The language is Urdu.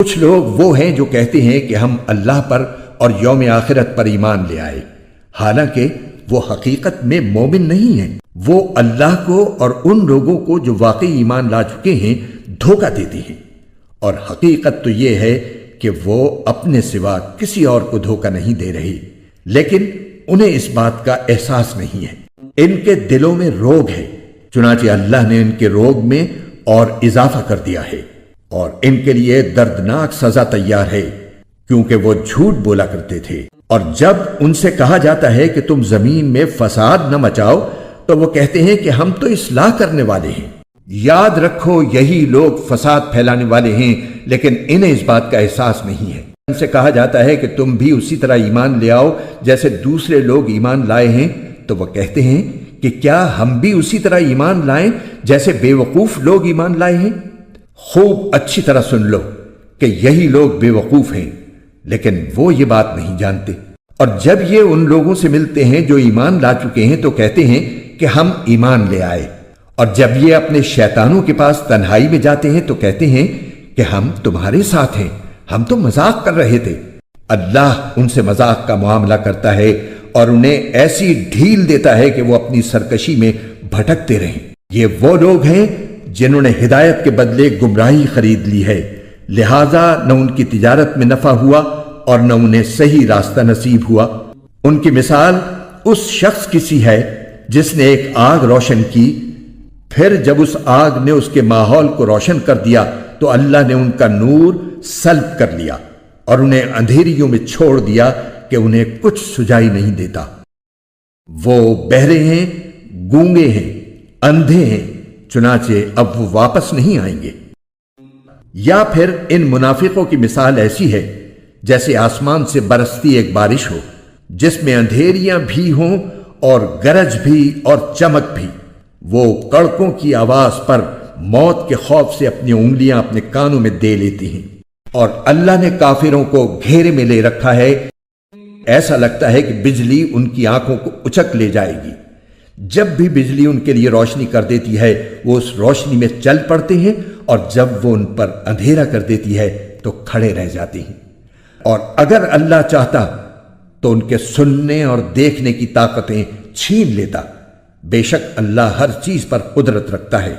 کچھ لوگ وہ ہیں جو کہتے ہیں کہ ہم اللہ پر اور یوم آخرت پر ایمان لے آئے، حالانکہ وہ حقیقت میں مومن نہیں ہیں۔ وہ اللہ کو اور ان لوگوں کو جو واقعی ایمان لا چکے ہیں دھوکہ دیتے ہیں، اور حقیقت تو یہ ہے کہ وہ اپنے سوا کسی اور کو دھوکہ نہیں دے رہے، لیکن انہیں اس بات کا احساس نہیں ہے۔ ان کے دلوں میں روگ ہے، چنانچہ اللہ نے ان کے روگ میں اور اضافہ کر دیا ہے، اور ان کے لیے دردناک سزا تیار ہے، کیونکہ وہ جھوٹ بولا کرتے تھے۔ اور جب ان سے کہا جاتا ہے کہ تم زمین میں فساد نہ مچاؤ تو وہ کہتے ہیں کہ ہم تو اصلاح کرنے والے ہیں۔ یاد رکھو یہی لوگ فساد پھیلانے والے ہیں، لیکن انہیں اس بات کا احساس نہیں ہے۔ ان سے کہا جاتا ہے کہ تم بھی اسی طرح ایمان لے آؤ جیسے دوسرے لوگ ایمان لائے ہیں، تو وہ کہتے ہیں کہ کیا ہم بھی اسی طرح ایمان لائیں جیسے بے وقوف لوگ ایمان لائے ہیں؟ خوب اچھی طرح سن لو کہ یہی لوگ بے وقوف ہیں، لیکن وہ یہ بات نہیں جانتے۔ اور جب یہ ان لوگوں سے ملتے ہیں جو ایمان لا چکے ہیں تو کہتے ہیں کہ ہم ایمان لے آئے، اور جب یہ اپنے شیطانوں کے پاس تنہائی میں جاتے ہیں تو کہتے ہیں کہ ہم تمہارے ساتھ ہیں، ہم تو مذاق کر رہے تھے۔ اللہ ان سے مذاق کا معاملہ کرتا ہے اور انہیں ایسی ڈھیل دیتا ہے کہ وہ اپنی سرکشی میں بھٹکتے رہیں۔ یہ وہ لوگ ہیں جنہوں نے ہدایت کے بدلے گمراہی خرید لی ہے، لہذا نہ ان کی تجارت میں نفع ہوا اور نہ انہیں صحیح راستہ نصیب ہوا۔ ان کی مثال اس شخص کی سی ہے جس نے ایک آگ روشن کی، پھر جب اس آگ نے اس کے ماحول کو روشن کر دیا تو اللہ نے ان کا نور سلب کر لیا اور انہیں اندھیریوں میں چھوڑ دیا کہ انہیں کچھ سجائی نہیں دیتا۔ وہ بہرے ہیں، گونگے ہیں، اندھے ہیں، چنانچہ اب وہ واپس نہیں آئیں گے۔ یا پھر ان منافقوں کی مثال ایسی ہے جیسے آسمان سے برستی ایک بارش ہو جس میں اندھیریاں بھی ہوں اور گرج بھی اور چمک بھی۔ وہ کڑکوں کی آواز پر موت کے خوف سے اپنی انگلیاں اپنے کانوں میں دے لیتی ہیں، اور اللہ نے کافروں کو گھیرے میں لے رکھا ہے۔ ایسا لگتا ہے کہ بجلی ان کی آنکھوں کو اچک لے جائے گی۔ جب بھی بجلی ان کے لیے روشنی کر دیتی ہے وہ اس روشنی میں چل پڑتے ہیں، اور جب وہ ان پر اندھیرا کر دیتی ہے تو کھڑے رہ جاتے ہیں۔ اور اگر اللہ چاہتا تو ان کے سننے اور دیکھنے کی طاقتیں چھین لیتا۔ بے شک اللہ ہر چیز پر قدرت رکھتا ہے۔